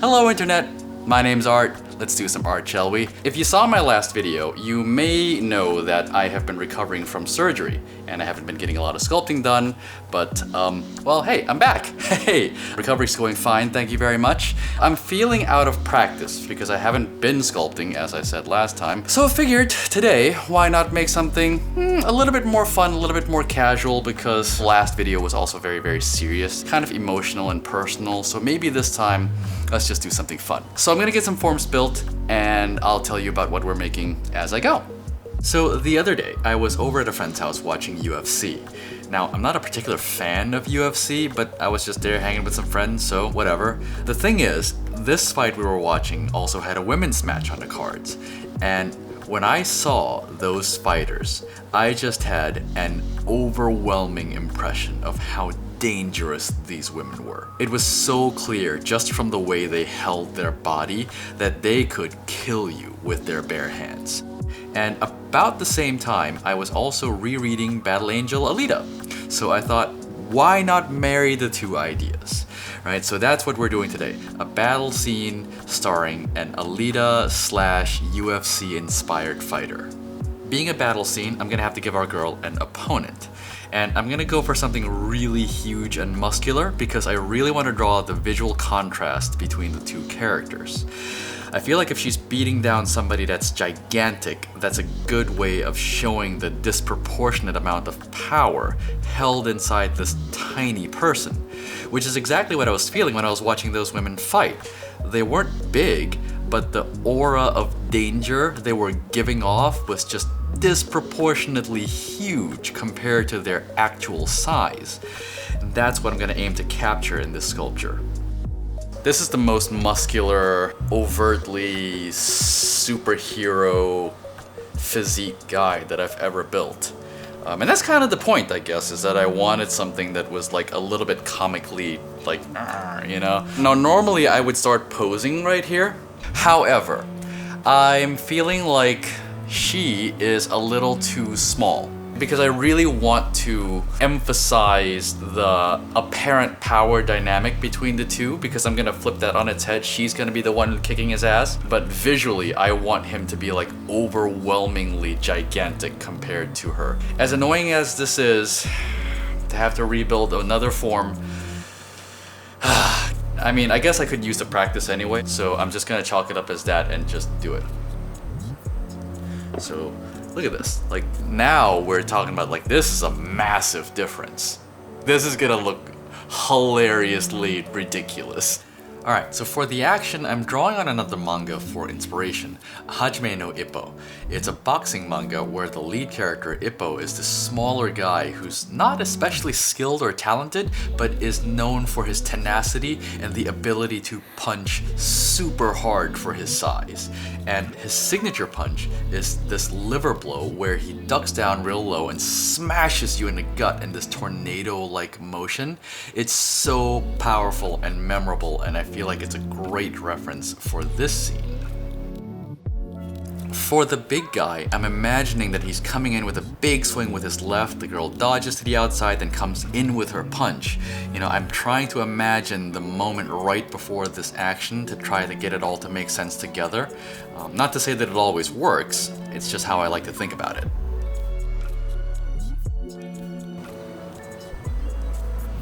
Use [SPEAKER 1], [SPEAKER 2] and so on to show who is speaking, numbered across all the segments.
[SPEAKER 1] Hello internet, my name's Art. Let's do some art, shall we? If you saw my last video, you may know that I have been recovering from surgery and I haven't been getting a lot of sculpting done, but well, hey, I'm back. Hey, recovery's going fine, thank you very much. I'm feeling out of practice because I haven't been sculpting, as I said last time. So I figured today, why not make something a little bit more fun, a little bit more casual, because the last video was also very, very serious, kind of emotional and personal. So maybe this time, let's just do something fun. So I'm gonna get some forms built and I'll tell you about what we're making as I go. So the other day, I was over at a friend's house watching UFC. Now, I'm not a particular fan of UFC, but I was just there hanging with some friends, so whatever. The thing is, this fight we were watching also had a women's match on the cards. And when I saw those fighters, I just had an overwhelming impression of how dangerous these women were. It was so clear just from the way they held their body that they could kill you with their bare hands. And about the same time, I was also rereading Battle Angel Alita. So I thought, why not marry the two ideas? Right, so that's what we're doing today. A battle scene starring an Alita / UFC inspired fighter. Being a battle scene, I'm gonna have to give our girl an opponent. And I'm gonna go for something really huge and muscular because I really want to draw the visual contrast between the two characters. I feel like if she's beating down somebody that's gigantic, that's a good way of showing the disproportionate amount of power held inside this tiny person, which is exactly what I was feeling when I was watching those women fight. They weren't big, but the aura of danger they were giving off was just disproportionately huge compared to their actual size. And that's what I'm gonna aim to capture in this sculpture. This is the most muscular, overtly superhero physique guy that I've ever built. And that's kind of the point, I guess, is that I wanted something that was like a little bit comically, like, you know? Now, normally I would start posing right here. However, I'm feeling like she is a little too small because I really want to emphasize the apparent power dynamic between the two, because I'm gonna flip that on its head. She's gonna be the one kicking his ass, but visually I want him to be like overwhelmingly gigantic compared to her. As annoying as this is, to have to rebuild another form, I mean, I guess I could use the practice anyway, so I'm just gonna chalk it up as that and just do it. So look at this. Like, now we're talking about, like, this is a massive difference. This is gonna look hilariously ridiculous. Alright, so for the action, I'm drawing on another manga for inspiration, Hajime no Ippo. It's a boxing manga where the lead character, Ippo, is this smaller guy who's not especially skilled or talented, but is known for his tenacity and the ability to punch super hard for his size. And his signature punch is this liver blow where he ducks down real low and smashes you in the gut in this tornado-like motion. It's so powerful and memorable, and I feel like it's a great reference for this scene. For the big guy, I'm imagining that he's coming in with a big swing with his left, the girl dodges to the outside, then comes in with her punch. You know, I'm trying to imagine the moment right before this action to try to get it all to make sense together. Not to say that it always works, it's just how I like to think about it.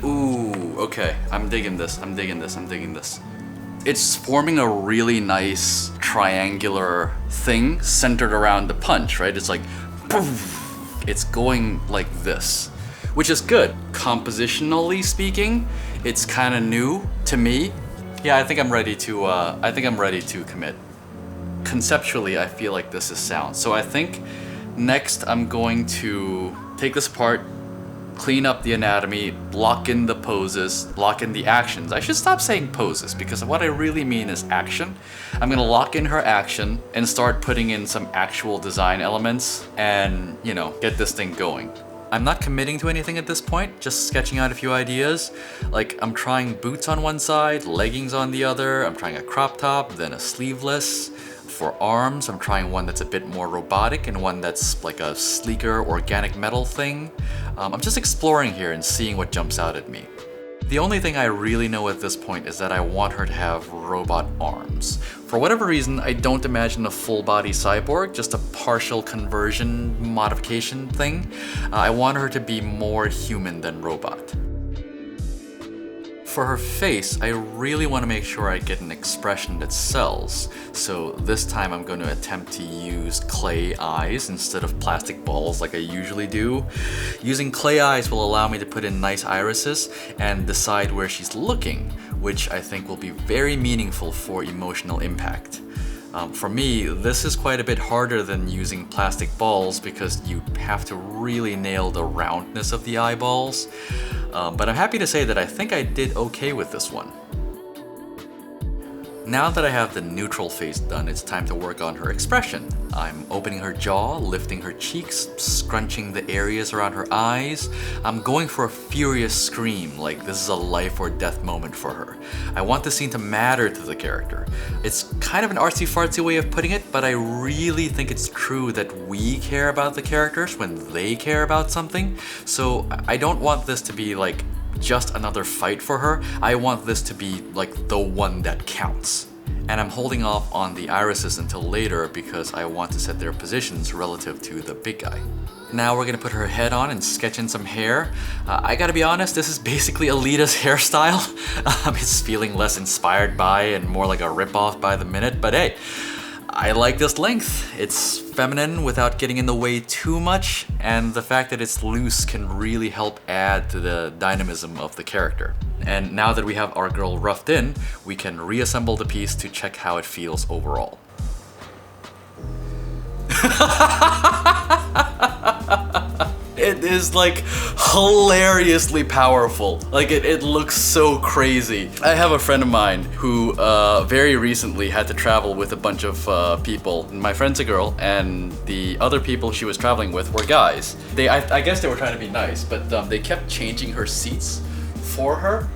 [SPEAKER 1] Ooh, okay, I'm digging this, I'm digging this, I'm digging this. It's forming a really nice triangular thing centered around the punch, right? It's like, poof, it's going like this, which is good. Compositionally speaking, it's kind of new to me. Yeah, I think I'm ready to commit. Conceptually, I feel like this is sound. So I think next I'm going to take this apart, clean up the anatomy, lock in the poses, lock in the actions. I should stop saying poses because what I really mean is action. I'm gonna lock in her action and start putting in some actual design elements and, you know, get this thing going. I'm not committing to anything at this point, just sketching out a few ideas. Like, I'm trying boots on one side, leggings on the other, I'm trying a crop top, then a sleeveless. For arms, I'm trying one that's a bit more robotic and one that's like a sleeker organic metal thing. I'm just exploring here and seeing what jumps out at me. The only thing I really know at this point is that I want her to have robot arms. For whatever reason, I don't imagine a full-body cyborg, just a partial conversion modification thing. I want her to be more human than robot. For her face, I really want to make sure I get an expression that sells, so this time I'm going to attempt to use clay eyes instead of plastic balls like I usually do. Using clay eyes will allow me to put in nice irises and decide where she's looking, which I think will be very meaningful for emotional impact. For me, this is quite a bit harder than using plastic balls because you have to really nail the roundness of the eyeballs. But I'm happy to say that I think I did okay with this one. Now that I have the neutral face done, it's time to work on her expression. I'm opening her jaw, lifting her cheeks, scrunching the areas around her eyes. I'm going for a furious scream, like this is a life or death moment for her. I want the scene to matter to the character. It's kind of an artsy-fartsy way of putting it, but I really think it's true that we care about the characters when they care about something. So I don't want this to be like just another fight for her. I want this to be like the one that counts. And I'm holding off on the irises until later because I want to set their positions relative to the big guy. Now we're gonna put her head on and sketch in some hair. I gotta be honest, this is basically Alita's hairstyle. It's feeling less inspired by and more like a ripoff by the minute, but hey, I like this length. It's feminine without getting in the way too much, and the fact that it's loose can really help add to the dynamism of the character. And now that we have our girl roughed in, we can reassemble the piece to check how it feels overall. It is like hilariously powerful. Like it looks so crazy. I have a friend of mine who very recently had to travel with a bunch of people. My friend's a girl and the other people she was traveling with were guys. I guess they were trying to be nice, but they kept changing her seats for her,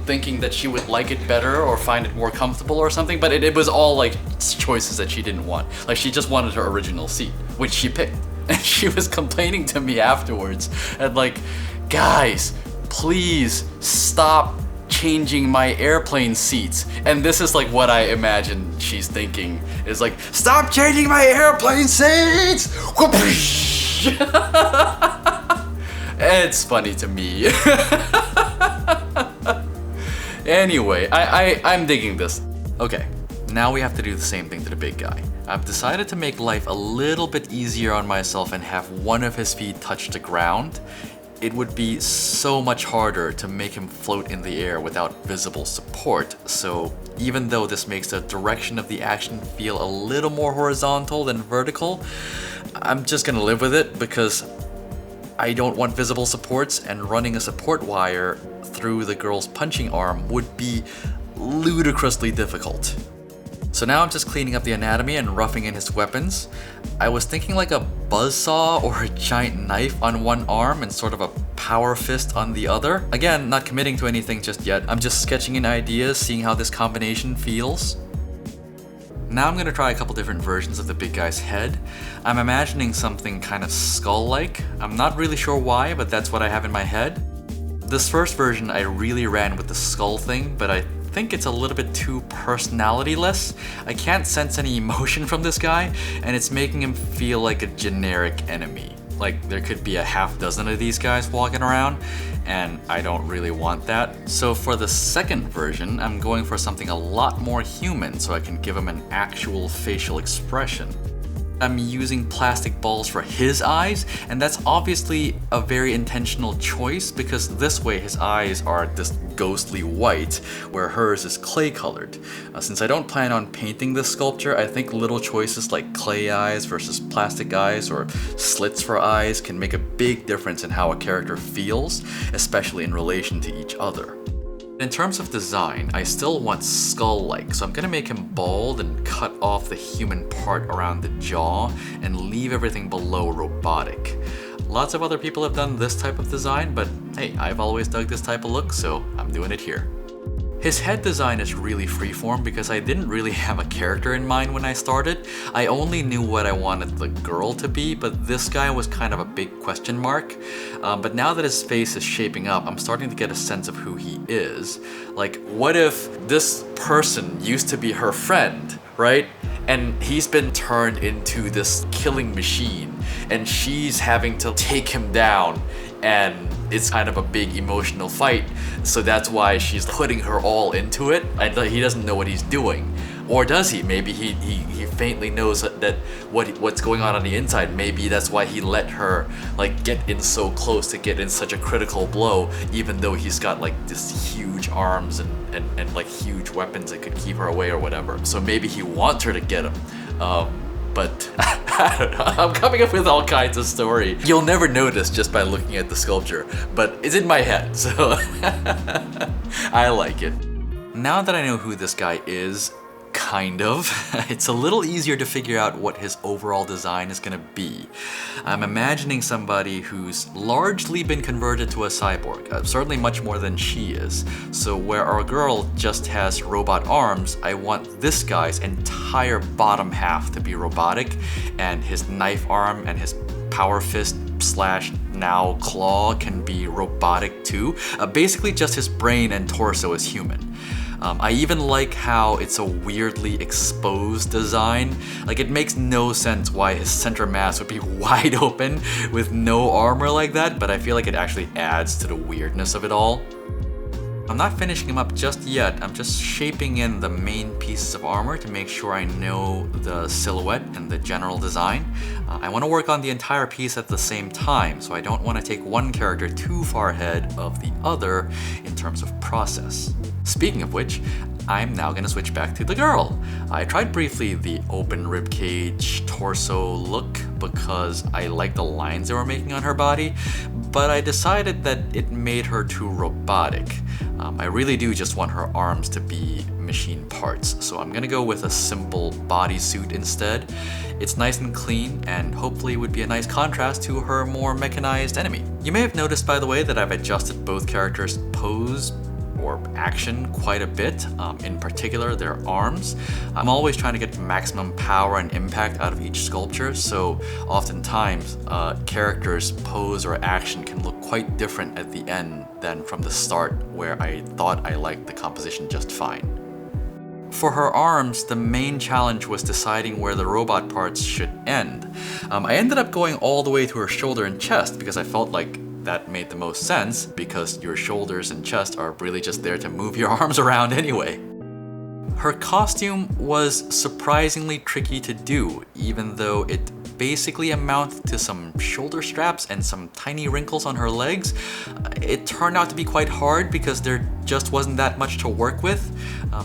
[SPEAKER 1] thinking that she would like it better or find it more comfortable or something, but it was all like choices that she didn't want. Like she just wanted her original seat, which she picked. And she was complaining to me afterwards and like, guys, please stop changing my airplane seats. And this is like what I imagine she's thinking is like, stop changing my airplane seats! It's funny to me. Anyway, I'm digging this. Okay, now we have to do the same thing to the big guy. I've decided to make life a little bit easier on myself and have one of his feet touch the ground. It would be so much harder to make him float in the air without visible support, so even though this makes the direction of the action feel a little more horizontal than vertical, I'm just gonna live with it because I don't want visible supports, and running a support wire through the girl's punching arm would be ludicrously difficult. So now I'm just cleaning up the anatomy and roughing in his weapons. I was thinking like a buzzsaw or a giant knife on one arm and sort of a power fist on the other. Again, not committing to anything just yet. I'm just sketching in ideas, seeing how this combination feels. Now I'm gonna try a couple different versions of the big guy's head. I'm imagining something kind of skull-like. I'm not really sure why, but that's what I have in my head. This first version I really ran with the skull thing, but I think it's a little bit too personality-less. I can't sense any emotion from this guy, and it's making him feel like a generic enemy. Like there could be a half dozen of these guys walking around, and I don't really want that. So for the second version, I'm going for something a lot more human so I can give him an actual facial expression. I'm using plastic balls for his eyes, and that's obviously a very intentional choice because this way his eyes are this ghostly white, where hers is clay colored. Since I don't plan on painting this sculpture, I think little choices like clay eyes versus plastic eyes or slits for eyes can make a big difference in how a character feels, especially in relation to each other. In terms of design, I still want skull-like, so I'm gonna make him bald and cut off the human part around the jaw and leave everything below robotic. Lots of other people have done this type of design, but hey, I've always dug this type of look, so I'm doing it here. His head design is really freeform because I didn't really have a character in mind when I started. I only knew what I wanted the girl to be, but this guy was kind of a big question mark. But now that his face is shaping up, I'm starting to get a sense of who he is. Like, what if this person used to be her friend, right? And he's been turned into this killing machine, and she's having to take him down, and it's kind of a big emotional fight, so that's why she's putting her all into it, and he doesn't know what he's doing. Or does he? Maybe he faintly knows that what's going on the inside. Maybe that's why he let her like get in so close to get in such a critical blow, even though he's got like this huge arms and like huge weapons that could keep her away or whatever. So maybe he wants her to get him. But I don't know, I'm coming up with all kinds of story. You'll never notice just by looking at the sculpture, but it's in my head, so I like it. Now that I know who this guy is, kind of, it's a little easier to figure out what his overall design is gonna be. I'm imagining somebody who's largely been converted to a cyborg, certainly much more than she is. So where our girl just has robot arms, I want this guy's entire bottom half to be robotic, and his knife arm and his power fist / now claw can be robotic too. Basically just his brain and torso is human. I even like how it's a weirdly exposed design. Like, it makes no sense why his center mass would be wide open with no armor like that, but I feel like it actually adds to the weirdness of it all. I'm not finishing him up just yet, I'm just shaping in the main pieces of armor to make sure I know the silhouette and the general design. I want to work on the entire piece at the same time, so I don't want to take one character too far ahead of the other in terms of process. Speaking of which, I'm now gonna switch back to the girl. I tried briefly the open ribcage torso look because I liked the lines they were making on her body, but I decided that it made her too robotic. I really do just want her arms to be machine parts, so I'm gonna go with a simple bodysuit instead. It's nice and clean, and hopefully would be a nice contrast to her more mechanized enemy. You may have noticed, by the way, that I've adjusted both characters' pose or action quite a bit, in particular their arms. I'm always trying to get maximum power and impact out of each sculpture, so oftentimes characters' pose or action can look quite different at the end than from the start, where I thought I liked the composition just fine. For her arms, the main challenge was deciding where the robot parts should end. I ended up going all the way to her shoulder and chest because I felt like that made the most sense, because your shoulders and chest are really just there to move your arms around anyway. Her costume was surprisingly tricky to do, even though it basically amounted to some shoulder straps and some tiny wrinkles on her legs. It turned out to be quite hard because there just wasn't that much to work with.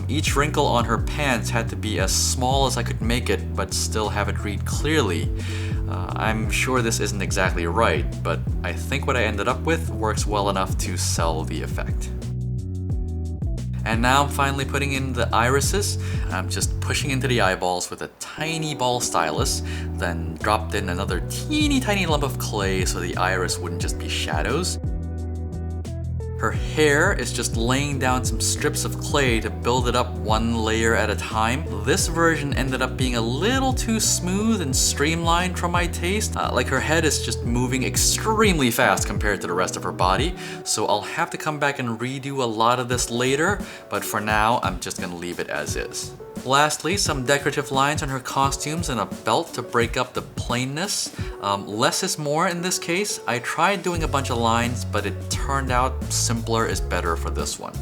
[SPEAKER 1] Each wrinkle on her pants had to be as small as I could make it, but still have it read clearly. I'm sure this isn't exactly right, but I think what I ended up with works well enough to sell the effect. And now I'm finally putting in the irises. I'm just pushing into the eyeballs with a tiny ball stylus, then dropped in another teeny tiny lump of clay so the iris wouldn't just be shadows. Her hair is just laying down some strips of clay to build it up one layer at a time. This version ended up being a little too smooth and streamlined for my taste. Like, her head is just moving extremely fast compared to the rest of her body, so I'll have to come back and redo a lot of this later, but for now, I'm just gonna leave it as is. Lastly, some decorative lines on her costumes and a belt to break up the plainness. Less is more in this case. I tried doing a bunch of lines, but it turned out simpler is better for this one.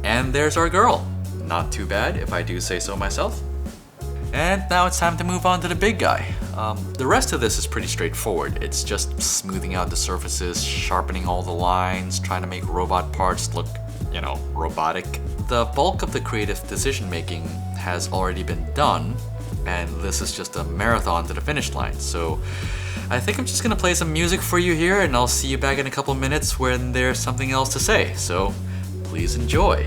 [SPEAKER 1] And there's our girl. Not too bad, if I do say so myself. And now it's time to move on to the big guy. The rest of this is pretty straightforward. It's just smoothing out the surfaces, sharpening all the lines, trying to make robot parts look, robotic. The bulk of the creative decision making has already been done, and this is just a marathon to the finish line. So I think I'm just gonna play some music for you here, and I'll see you back in a couple minutes when there's something else to say. So please enjoy.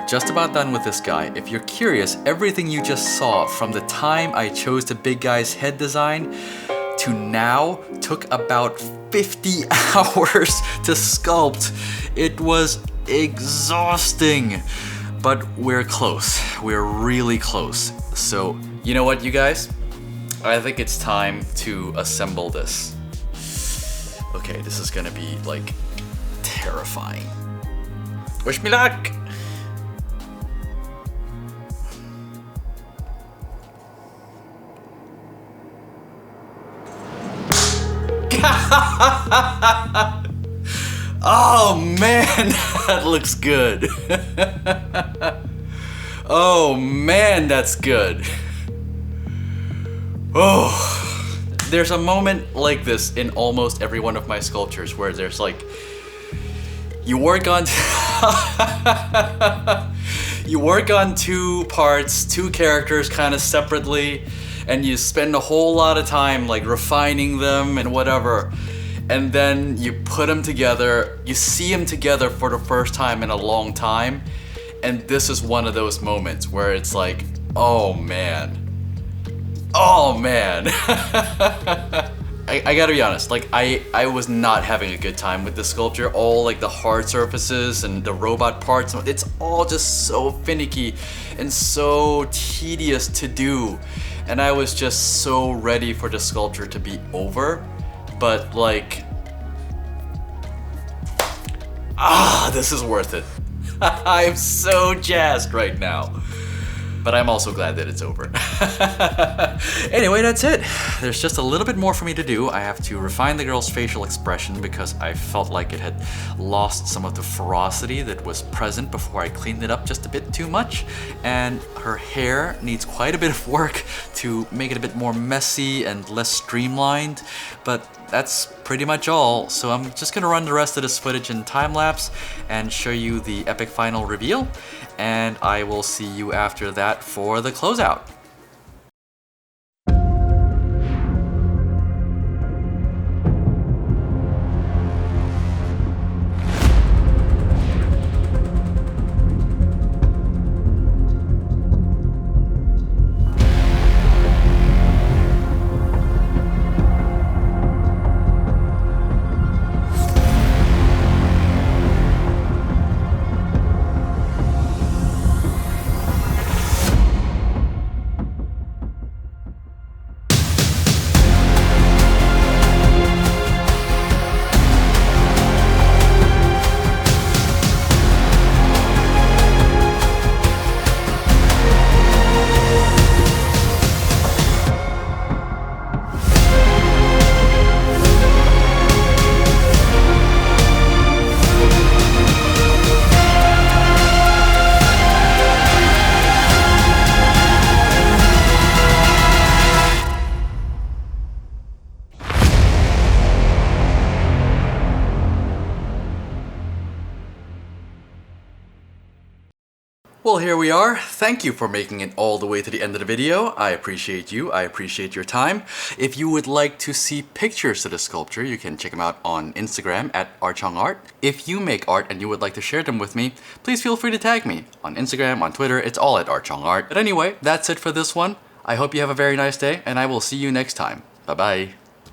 [SPEAKER 1] we're just about done with this guy. If you're curious, everything you just saw from the time I chose the big guy's head design to now took about 50 hours to sculpt. It was exhausting, but we're close. We're really close. So, you know what, you guys? I think it's time to assemble this. Okay, this is gonna be like terrifying. Wish me luck! Oh man, that looks good. Oh man, that's good. Oh, there's a moment like this in almost every one of my sculptures where there's like, you work on you work on two parts, two characters kind of separately, and you spend a whole lot of time like refining them and whatever, and then you put them together, you see them together for the first time in a long time, and this is one of those moments where it's like, oh man. Oh man. I gotta be honest, like I was not having a good time with this sculpture. All like the hard surfaces and the robot parts, it's all just so finicky and so tedious to do. And I was just so ready for the sculpture to be over. But like, this is worth it. I'm so jazzed right now. But I'm also glad that it's over. Anyway, that's it. There's just a little bit more for me to do. I have to refine the girl's facial expression because I felt like it had lost some of the ferocity that was present before I cleaned it up just a bit too much. And her hair needs quite a bit of work to make it a bit more messy and less streamlined. But that's pretty much all. So I'm just gonna run the rest of this footage in time-lapse and show you the epic final reveal. And I will see you after that for the closeout. Well, here we are. Thank you for making it all the way to the end of the video. I appreciate you. I appreciate your time. If you would like to see pictures of the sculpture, you can check them out on Instagram at archongart. If you make art and you would like to share them with me, please feel free to tag me on Instagram, on Twitter. It's all at archongart. But anyway, that's it for this one. I hope you have a very nice day, and I will see you next time. Bye-bye.